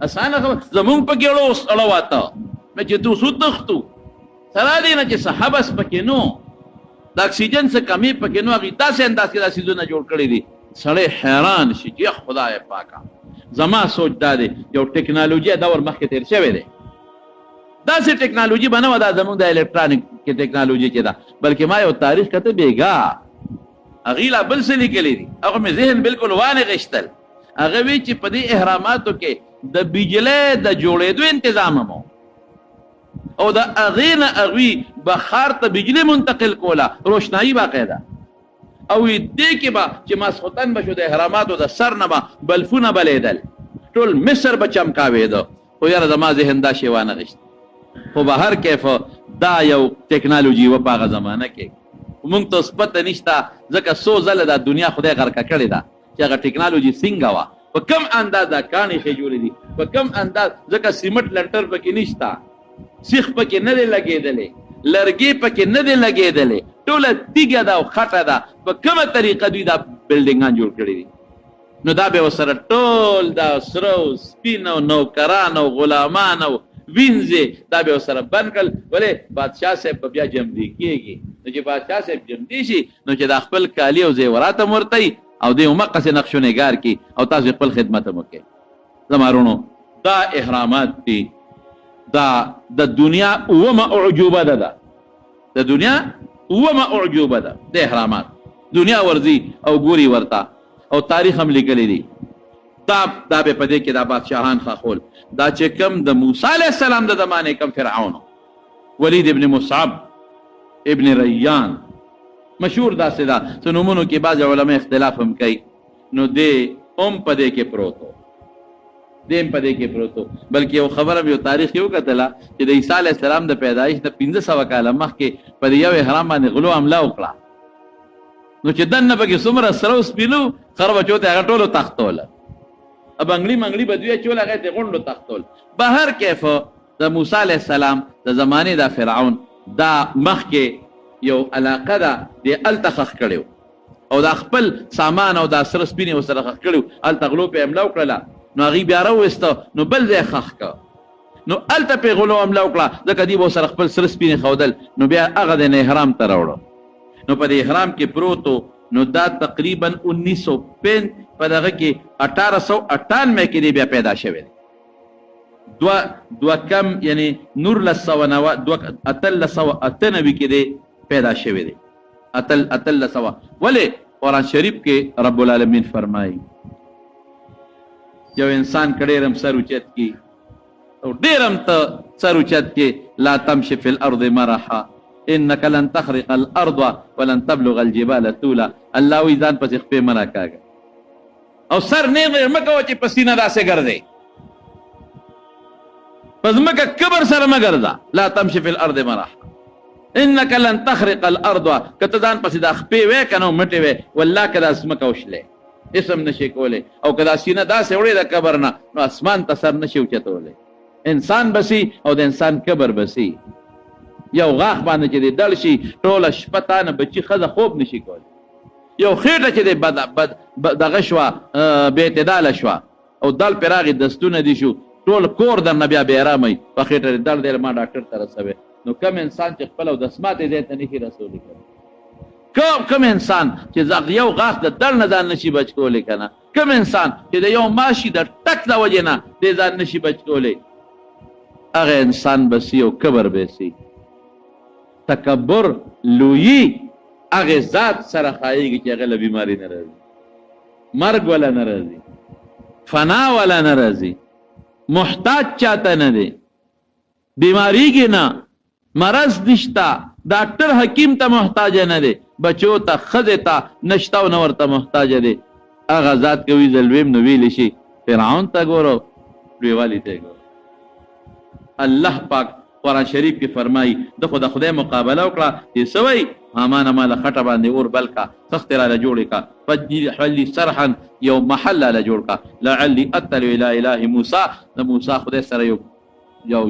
اسانه خبره زمونږ په کې اړه واته چې تو سود تختو سره دی نه چې صحابس پکې نو د اکسیجن څخه کمی پکې نو هغې داسې انداز کې دا څیزونه جوړ کړي دي سړی حیران شي چې خدای پاکه زما سوچ دا دی یو ټکنالوژي دور مخکې تیر شوی دی داسې ټکنالوژي به نه وه دا زموږ د الکترانیک کې ټکنالوژي چې ده بلکې ما یو تاریخ کته بېګا هغې لا بل څه لیکلی دي هغه مې ذهن بلکل وانه غشتل هغه وی چې په دې احراماتو کې د بجلۍ د جوړېدو انتظام هم او د هغې نه هغوی بخار ته بجلي منتقل کوله روشنایي باقاعده او دې کې به چې ماسخوتن به شو د احراماتو د سر نه به بلفونه بلیدل ټول مصر به چمکاوېده خو یاره زما ذهن دا شی وانه غشت خو به هر کیف دا یو ټکنالوژي وه په هغه زمانه کې موږ ته اوس پته نشته ځکه څو ځله دا دنیا خدای غرقه کړې ده چې هغه ټکنالوژي څنګه وه په کم انداز دا کاڼې ښې جوړې دي په کم انداز ځکه سیمټ لنټر پکې نشته سیخ پکې نه دی لګېدلی لرګي پکې نه دی لګېدلی ټوله تیږه ده او خټه ده په کومه طریقه دوی دا بلډینګان جوړ کړي دي نو دا به ورسره ټول دا سره او سپین او نوکران او غلامان او وینځې دا به ورسره بند کړل ولې بادشاه صاحب به بیا جمدي کېږي نو چې بادشاه صاحب جمدي شي نو چې دا خپل کالي او زیورات هم ورته وي او دی همقسې نقش و نګار کړي او تاسو خپل خدمت هم وکړئ زما وروڼو دا احرامات دي دا د دنیا اومه اعجوبه ده د دنیا اومه اعجوبه ده د احرامات دنیا ورځي او ګوري ورته او تاریخ هم لیکلی دی دا به په دې کې دا بادشاهان خاخول دا چې کم د موسی علیه السلام د زمانې کم فرعون ولید ابن مصعب ابن ریان مشهور داسې ده څه نومونو کې بعض علما اختلاف هم کوي نو دې هم په دې کې پروت و دیم په دې کې پروت بلکې یو خبره یو تاریخ یو کتله چې د عیسی علیه السلام د پیدایش د 1500 کاله مخکې په یو احرام باندې غلو حمله وکړه نو چې دننه پکې څومره سره سپینو خر بچو ته هغه ټولو تختوله اب انګلي منګلي بدوی چول هغه ته غونډو تختول به هر کیف د موسی علیه السلام د زمانې د فرعون دا مخکې یو علاقه ده د التخخ کړو او د خپل سامان او د سره سپینې وسره خخ کړو التغلو په حمله وکړه نو هغې بیا راوویسته نو بل ځای خخ که نو هلته پې غلو حمله وکړه ځکه دوی به ورسره خپل سره سپینې ښودل نو بیا هغه د احرام ته راوړه نو په دې احرام کې پروت نو دا تقریبا 1905 په دغه کې 1898 کې دی بیا پیدا شوی دی دوه کم یعنی 1998 کې دی پیدا شوی دی 1800 ولې قرآن شریف کې رب العالمین فرمایي یو انسان کډېرم سر اوچت کی او ډېرم ته سر اوچت کې لا تمشي فی الارض مرحا انك لن تخرق الارض ولن تبلغ الجبال طولا الله وی ځان پسې خپې منا کاږه او سر نه مکه چې پسینه داسې ګرځي پس مکه کبر سره مګرځه لا تمشي فی الارض مرحا انک لن تخرق الارض کته ځان پسې د خپې وې کنه مټې وې والله کدا اسمکه وشلې اسم نشي کوله او کدا سینه داسې وړې د قبر نه نو اسمان ته سر نشي اوچتوله انسان بسی او د انسان قبر بسی یو غاښ باندې چې د دل شي ټوله شپه تانه بچي ښځه خوب نشي کولی یو خېټه چې د دغه شوه بې اعتداله شوه او دل پرې راغی دستونه دي شو ټول کور درنه بیا بېارامئ په خېټه د دل دی ما ډاکټر ته رسوی نو کم انسان چې خپل او دسماتې ځای ته نشي رسولی کم انسان چې یو غاښ د دل نه ځان نشي بچ کولی که نه کم انسان چې د یو ماشي د ټک د وجې نه دی ځان نشي بچ کولی هغه انسان بسی او کبر بسی تکبر لویی هغه ذات سره خایږي چې هغه له بیماري نه راځي مرګ ولا نه راځي فنا ولا نه راځي محتاج چاته نه دی بیماریږي نه مرض نشتا ډاکټر حکیم ته محتاج نه دی بچو ته ښځې ته نشته او نه ورته محتاج دی هغه ذات کوي ظلویم نو ویلی شي فرعون ته ګورو لویوالي ته ګورو الله پاک قرآن شریف کې فرمایي د خو د خدای مقابله وکړه چې څه وایي حامان ماله خټه باندې اور بل کا سخت راله جوړې کا فجعل صرحا یو محل راله جوړ کا لعلي اطلع الى اله موسی د موسی خدای سره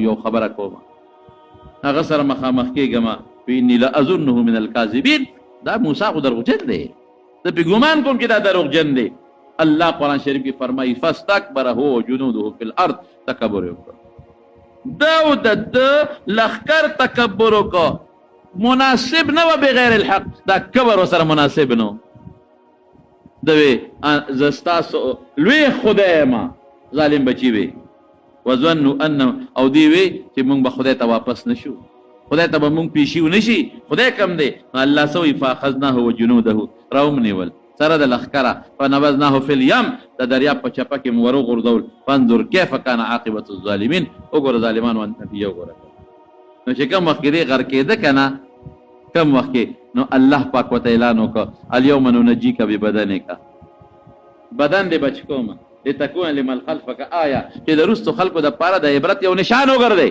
یو خبره کوم هغه سره مخامخ کېږم واني لاظنه من الكاذبين دا موسی خو دروغجن دی زه پې ګمان کوم چې دا دروغجن دی الله قرآن شریف کې فرمایي فاستكبر هو وجنوده في الارض تکبر وکړه دا د لخر تکبر وکړه مناسب نه و بغیر الحق دا کبر وسره مناسب نو دوی زستاسو لوی خدای ما ظالم بچی وي وظنوا ان او دی وی چې موږ به خدای ته واپس نشو خدای ته به موږ پیشیو نشي خدای کم دی الله سوی فاخذناه وجنوده راوم نیول سره د لخکره فنبذناه فی الیم د دریاب په چپه کې مو ورغورځول فانظر کیف کان عاقبة الظالمین وګوره ظالمانو نتیجه وګوره نو چې کوم وخت کې دی غر کېده که نه کم وخت کې نو الله پاک ورته اعلان وکړه الیوم ننجیک ببدنک بدن دې بچ کومه لتكون لمن خلفك آیه چې د وروستو خلکو دپاره د عبرت یو نشان وګرځئ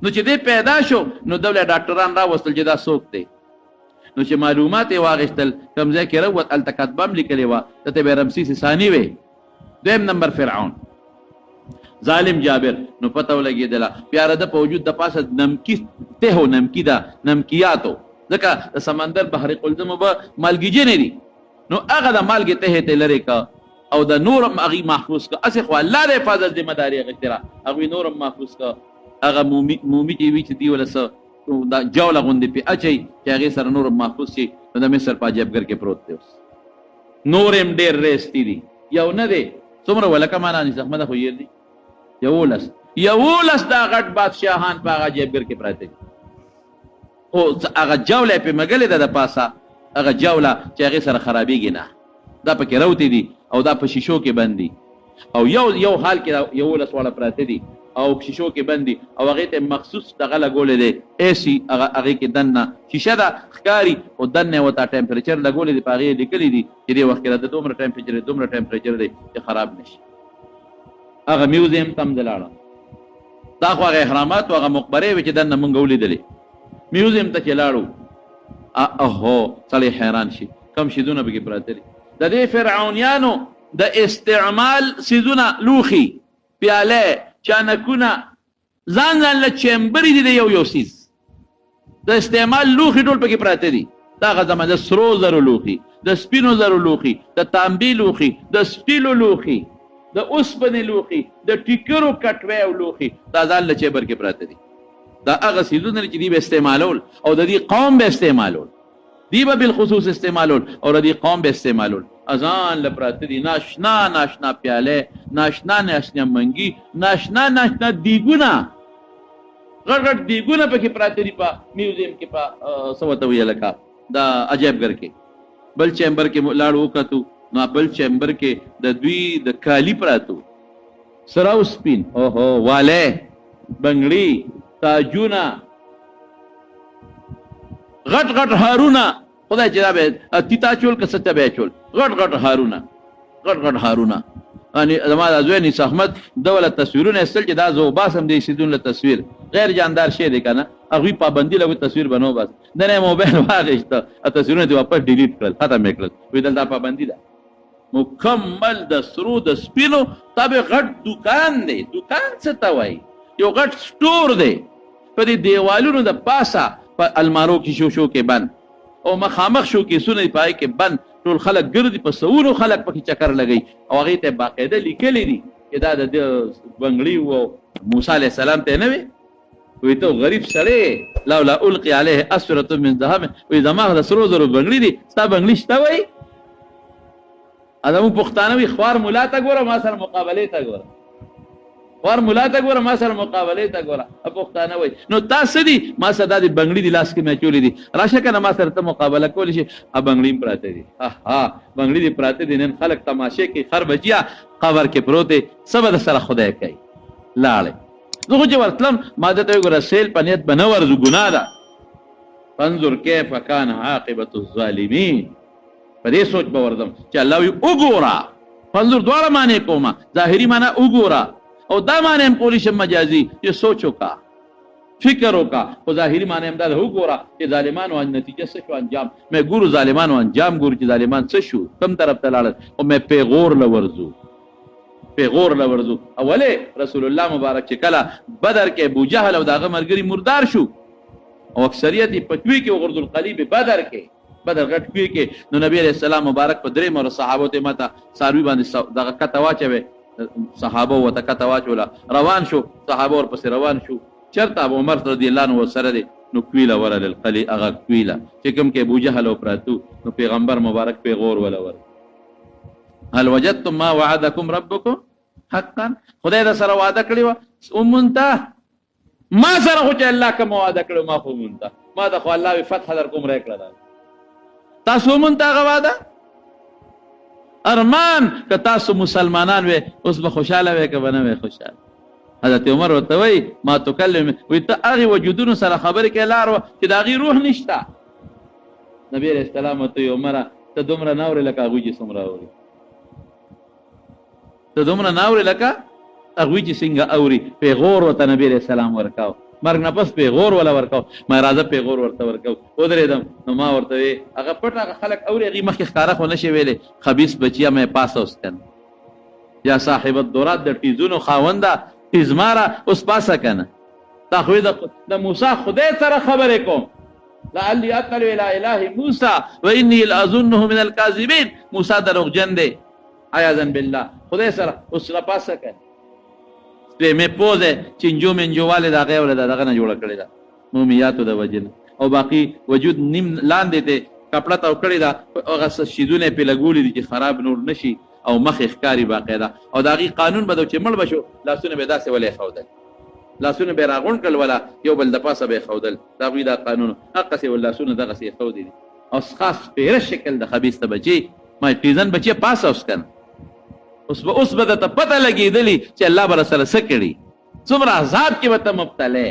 نو چې دی پیدا شو نو دولې ډاکټران راوستل چې دا څوک دی نو چې معلومات یې واغېستل کوم ځای کې راووت هلته کتبه هم لیکلې وه دته به رمسیس ثاني وې دویم نمبر فرعون ظالم جابر نو پته ولګېدله پیاره ده په وجود د پاسه نمکي ته نمکي ده نمکیاتو ځکه د سمندر بحر قلزم به مالګیجنې دي نو هغه د مالګې ته ته لرې که او د نور هم هغې محفوظ که هسې خو الله د حفاظت ذمه داري اخېستې را هغوی نور هم محفوظ که هغه مومي چې وي چې دوی وله څه دا جوله غوندې پې اچوي چې هغې سره نور هم محفوظ شي نو د مصر په عجیبګر کې پروت دی اوس نور هم ډېر ریستی دي یو نه دی څومره ولکه مانا نیس احمده خو یېر دي 11 دا غټ بادشاهان په هغه عجیبګر کې پراته دي او هغه جوله یې پې مږلې ده د پاسه هغه جوله چې هغې سره خرابېږي نه دا پکې روتې دي او دا په شیشو کې بند دي او یو حال کې 11 واړه پراته دي او شیشو کې بند دي او هغې ته مخصوص دغه لګولی دی ایسي هغې کې دننه شیشه ده ښکاري او دننه یې ورته ټمپریچر لګولی دی په هغې یې لیکلي دي چې دې وخت کې راته دومره ټمپریچر دی چې خراب نه شي هغه میوزیم ته هم زه لاړم دا خو هغه احرامات او هغه مقبرې وې چې دننه مونږ ولیدلې میوزیم ته چې لاړو اهو سړی حیران شي کم شیدونه پکې پراته دي د دې فرعونیانو د استعمال څیزونه لوښي پیاله چانکونه ځان له چمبرې دي د یو څیز د استعمال لوښي ټول پکې پراته دي دا هغه زمانه د سرو زرو لوښي د سپینو زرو لوښي د تانبې لوښي د سټیلو لوښي د اوسپنې لوښي د ټیکرو کټوۍ او لوښي دا ځان له چمبر کې پراته دي دا هغه څیزونه چې دوی به استعمالول او د دې قوم به استعمالول دی به بالخصوص استعمالول او د دې قوم به استعمالول اذان لپراته دي ناشنا پیاله ناشنا منګي ناشنا دیګونه غټ دیګونه پکې پراته دي په میوزیم کې په سوته وی لکه دا عجیبګر کې بل چیمبر کې لاړو وکتو نو بل چیمبر کې د دوی د کالی پراتو سراو سپین اوهو واله بنگړي تاجونه غټ هارونه خدای چې دا به تیتا چول که څه به چول غټ هارونه ان زما د زوی نس احمد دوله تصویرونه استل چې دا زو باسم دې سیدون له تصویر غیر جاندار شی دی کنه هغوی پابندي لګوي تصویر بنو بس دنه موبایل واغېسته تصویرونه دې واپس ډیلیټ کړل ختم یې کړل وایي دلته پابندي ده مکمل د سرو د سپینو تابې غټ دکان دی دکان څه ته وایي یو غټ سټور دی په دې دیوالونو د پاسه په المارو کې شو کې بند او مخامخ شو کې سونه پای کې بند ټول خلک ګرځي په سونو خلک پکې چکر لګي او هغه ته باقاعده لیکلي دي چې دا د بنگړي او موسی عليه السلام ته نه وي وي ته غریب سړی لولا القي عليه اسوره من ذهب وي زما د سرو زرو بنگړي دي ستا بنگړي شته وي ادمو پښتانه وي خوار مولا ته ګوره ما سره مقابله ته ګوره خوار مولا ته ګوره ما سره مقابله ته ګوره پښتانه وي نو تاسو دي ما سره د بنگړي دي لاس کې مې چولې دي راشه کنه ما سره ته مقابله کول شي ا بنگړي پراته دي ها بنگړي دي پراته دي نن خلک تماشه کې خر بچیا قبر کې پروته سبد سره خدای کوي لاړې زه خو چې ورتلم ما ته ګوره سیل پنیت بنور ز ګناه ده فانظر كيف كان عاقبه الظالمين په دې سوچ به وردم چې الله وي وګوره فانظر دواړه معنی کومه ظاهري معنی وګوره او دا معنی هم کولی شم مجازي چې سوچ وکا فکر وکا او ظاهري معنی هم دا وګوره چې ظالمانو نتیجه څه شو انجام مې ګورو ظالمانو انجام ګورو چې ظالمان څه شو کم طرف ته لاړل او مې پیغور لورزو اوله رسول الله مبارک چې کله بدر کې ابو جهل او داغه مرګري مردار شو او اکثریت پټوي کې وګردل قلیب بدر غټ کوي کې نو نبی عليه السلام مبارک په درې مر صحابه ته ماته ساروي باندې دغه کته واچوي صحابه وته کته واچولا روان شو صحابه ور پسې روان شو چرته ابو عمر رضی الله عنه سره دي نو کویلا ورل القلی اغه کویلا چې کوم کې ابو جهل او پراتو نو پیغمبر مبارک پیغور ولا ور هل وجدتم ما وعدكم ربكم حقا خدای دا سره وعده کړی و ومنته ما سره خو چې الله کوم وعده کړو ما خو مونته ما د خو الله فتح در کوم را کړل تاسو مونته غواده ارمان که تاسو مسلمانان وي اوس به خوشاله وي که بنه وي خوشاله حضرت عمر ورته وای ما تکلم وي ته هغه وجودونو سره خبرې کې لار چې دا غي روح نشته نبی عليه السلام ته عمر ته دومره ناور لکه هغه چې څومره اوري ته دومره ناور لکه هغه چې څنګه اوري پیغور ورته نبی عليه السلام ورکاو مرګ نه پس پیغور ولا ورکاو ما راځه پیغور ورته ورکاو ودرېدم نو ما ورته هغه پټه خلک اوري هغه مخکې ښکارا خو نشي ویلې خبيث بچیا مې پاس اوسکن یا صاحب الدورات د ټیزونو خاونده تیزماره اوس پاسه کنه تخوید د موسی خدای سره خبرې کوم لعلی اطلع الى اله موسی واني لاظنه من الكاذبين موسی دروغجن دی عیاذا بالله خدای سره اوس را پاسه کنه په مې پوزه چنجو منجو والے دا غي ولدا دغه نه جوړ کړی دا مومیاتو د وجن او باقی وجود نیم لاندې ته کپڑا تاو کړی دا هغه شیدونه په لګولې دي چې خراب نور نشي او مخ اخکاری باقاعده او داغي قانون بدو چې مړ بشو لاسونه به داسې ولې خودل لاسونه به راغون کړ ولا یو بل د پاسه به خودل دا غوی دا قانون حق سي ولا لاسونه دغه سي خودي او خاص په شکل د خبيث ته بچي ما تیزن بچي پاس اوس کن اوس به ته پته لګېدلی چې الله بر سره څه کړي څومره عذاب کې به ته مبتلا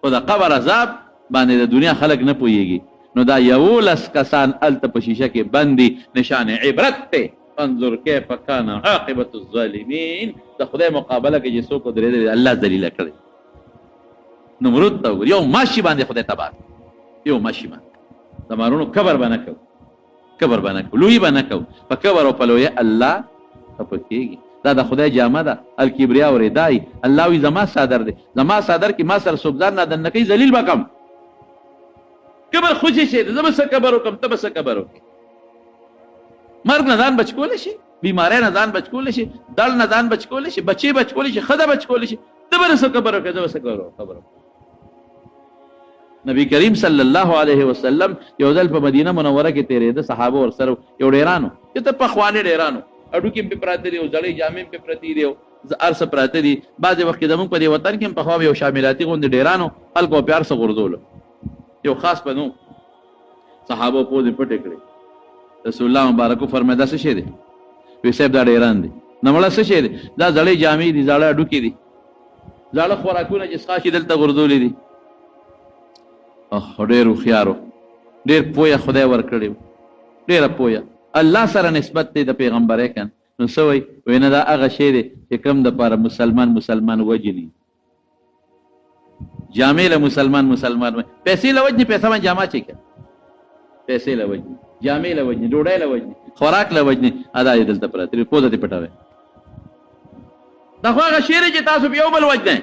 او د قبر عذاب باندې د دنیا خلک نه پوهېږي نو دا یولس کسان هلته په شیشه کې بندي نشان عبرت ته انظر كيف كان عاقبه الظالمين د خدای مقابله کې چې څوک درېدل الله ذلیل کړي نمرود ته یو ماشي باندې خدای تبار یو ماشي باندې زمارونو کبر باندې لوی باندې په کبر او په لوی الله پکېږي دا د خدای جامه ده الکبریا او ردای الله وی زما صادر دي زما صادر کې ما سره سوګدار نه دن کې ذلیل بکم کبر خوشي شه زما سره کبر وکم تب سره کبر وکم مرګ نه ځان بچ کول شي بیماری نه ځان بچ کول شي دل نه ځان بچ کول شي بچي بچ کول شي خدا بچ کول شي تب سره کبر وکم زما سره کبر نبی کریم صلی الله علیه وسلم یو ځل په مدینه منوره کې تیرې د صحابه ور سره یو ډیرانو چې ته په خوانې ډیرانو اډو کې په پراته دی او ځړې جامې په پرتی دی ارس پراته دی بعض وخت د موږ په دی وطن کې په خوا یو شاملاتي غوند ډیرانو خلکو پیار سره غردول یو خاص بنو صحابه په دې پټ کړي رسول الله مبارک فرمایدا څه شه دي وی صاحب دا ډیران دي نمړه څه شه دي دا ځړې جامې دي ځړې اډو کې دي ځړې خوراکونه چې ښاشي دلته غردول دي ډېر خيارو ډېر پوهه خدای ورکړي ډېر پوهه الله سره نسبت دی د پیغمبري کن نو سوي وینه دا هغه شی دی چې کوم د پر مسلمان وجني جامې له مسلمان پیسې له وجنې پیسه باندې جامه چې کړه پیسې له وجنې جامې له وجنې ډوډۍ له وجنې خوراک له وجنې ادا یې دلته پراته دي پوزه دې پټوي دا خو هغه شی دی چې تاسو په یو بل وجنئ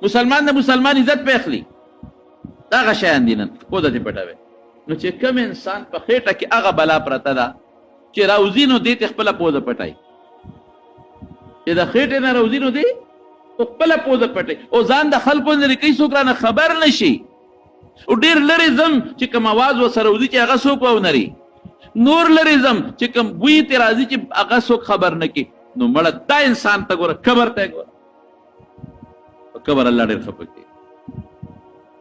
مسلمان د مسلمان عزت په اخلي دا هغه شیان دي نن پوزه دې پټوي نو چې کوم انسان په خېټه کې هغه بلا پرته ده چې راوځي نو دې ته خپله پوزه پټای چې د خېټې نه راوځي نو دې خپله پوزه پټای او ځان د خلکو نه کوي څوک رانه خبر نشي او ډېر لرې ځم چې کوم اواز ورسره وځي چې هغه څوک واونري نور لرې ځم چې کوم بوی ترې راځي چې هغه څوک خبر نه کړي نو مړه دا انسان ته ګوره قبر ته ګوره په قبر الله ډېر خفه کوي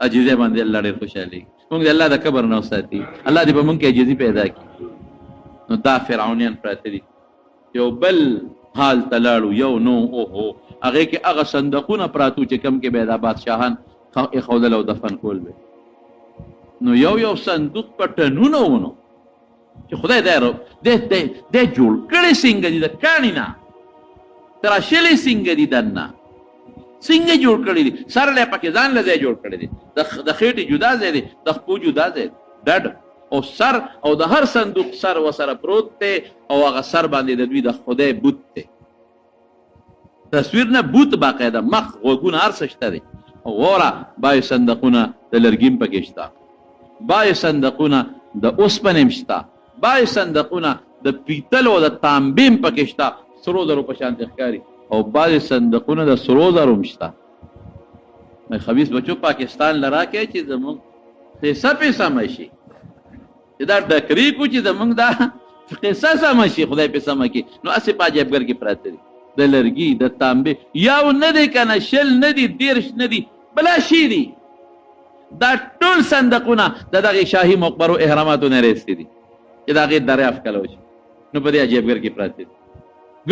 عاجزۍ باندې الله ډېر خوشحالي موږ د الله د قبر نه وساتي الله دې په موږ کې عاجزي پیدا کړي نو دا فرعونیان پراته دي یو بل حال ته لاړو یو نو اوهو هغې کې هغه صندوقونه پراتو چې کوم کې به دا بادشاهان ایښودل او دفن کول به نو یو صندوق په ټنونه ونو چې خدای دی جوړ کړی څنګه دي د کاڼي نه تراشلې څنګه دي دننه څنګه جوړ کړی دي سر له پکې ځان له ځای جوړ کړی دي د خېټې جدا ځای دی د خپو جدا ځای ډډ او سر او د هر صندوق سر وسره پروت دی او هغه سر باندې د دوی د خدای بوت دی تصویر نه بوت باقاعده مخ غوږونه هر څه شته دی غوره بای صندوقونه د لرګیم پکې شته بای صندوقونه د اوسپنې هم شته بای صندوقونه د پیتل او د تانبې هم پکې شته سرو زرو په شان ښکاري او بعضې صندوقونه د سرو زرو هم شته خبیث بچو پاکستان له راکړئ چې زموږ قصه پې سمه شي چې دا ډکري کړو چې زموږ دا قصه سمه شي خدای پې سمه کړي نو هسې په عجیبګر کې پراته دي د لرګي د تانبې یو نه دی که نه 20 نه دي 30 نه دي بلا شي دي دا ټول صندوقونه د دغې شاهي مقبرو احراماتو نه رایستې دي چې د هغې دریافت کله وشي نو په دې عجیبګر کې پراته دي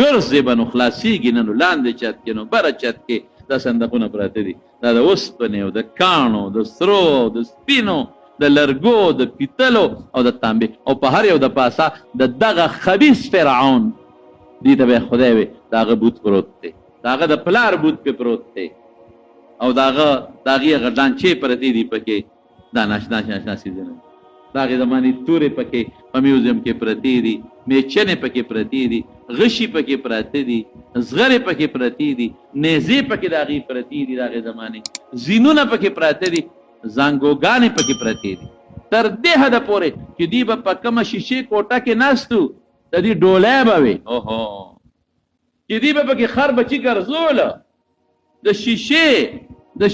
ګرځې به نو خلاصېږي نه نو لاندې چت کې نو بره چت کې دا صندوقونه پراته دي دا د اوسپنې او د کاڼو د سرو او د سپینو د لرګو د پیتلو او د تانبې او په هر یو د پاسه د دغه خبیث فرعون دې ته به خدای وي د هغه بوت پروت دی د هغه د پلار بوت پې پروت دی او د هغې هغه ډانچې پرتې دي پکې دا ناشنا څیزونه د هغې زمانې تورې پکې په میوزیم کې پرتې دي میچنې پکې پرتې دي غشي پکې پراته دي زغرې پکې پرتې دي نیزې پکې د هغې پرتې دي د هغې زمانې زینونه پکې پراته دي زانګوګانې پکې پرتې دي تر دې حده پورې چې دوی به په کومه شیشې کوټه کې ناستو د دې ډولی به وي اوهو چې دوی به پکې خر بچي ګرځوله د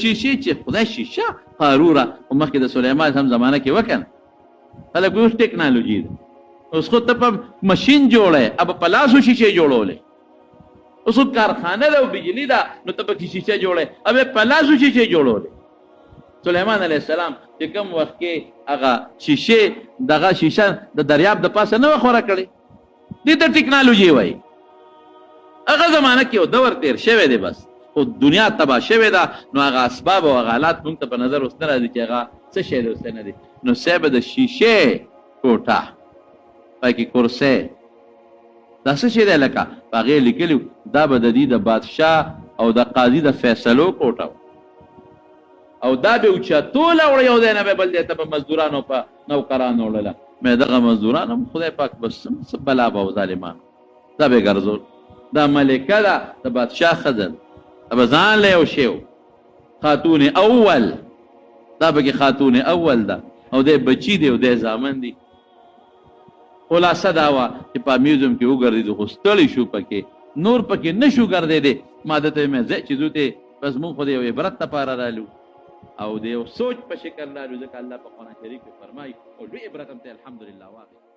شیشې چې خدای شیشه قاروره او مخکې د سلیمان هم زمانه کې وکنه خلک اوس ټکنالوژي ده اوس خو ته په مشین جوړی अब په لاسو شیشې جوړولی اوس خو کارخانه ده او بجلی ده نو ته پکې شیشه جوړی अब په لاسو شیشې جوړولی سلیمان علیه السلام چې کوم وخت کې هغه شیشې دغه شیشه د دریاب د پاسه نه وه خوره کړې دې ته ټکنالوژي وایي هغه زمانه کې یو دور تېر شوی دی بس خو دنیا تباه شوې ده نو هغه اسباب او هغه حالات موږ ته په نظر اوس نه راځي چې هغه څه شی دی اوس نه دی نو صاحب د شیشې کوټه پای کې کرسۍ دا څه شی دی لکه په هغې لیکلي دا به د دې د بادشاه او د قاضي د فیصلو کوټه او دا به اوچتوله وړه یو ځای نه به بل ځای ته به مزدورانو په نوکرانو وړله مې دغه مزدوران هم خدای پاک بس څه بلا به او ظالمان دا به ګرځول دا ملکه ده د بادشاه ښځه به ځان له یو شی خاتون اول دا پکې خاتون اول ده او دی بچي دی او دی زامن دی خلاصه دا وه چې په میوزیم کې وګرځېدو خو ستړي شو پکې نور پکې نه شو ګرځېدی ما ده ته مې ځای چې ځو ته بس مونږ خو د یو عبرت دپاره رالو او د یو سوچ په شکل رالو ځکه الله په قرآن شریف کې فرمایي او لوی عبرت هم ته الحمدلله واخلي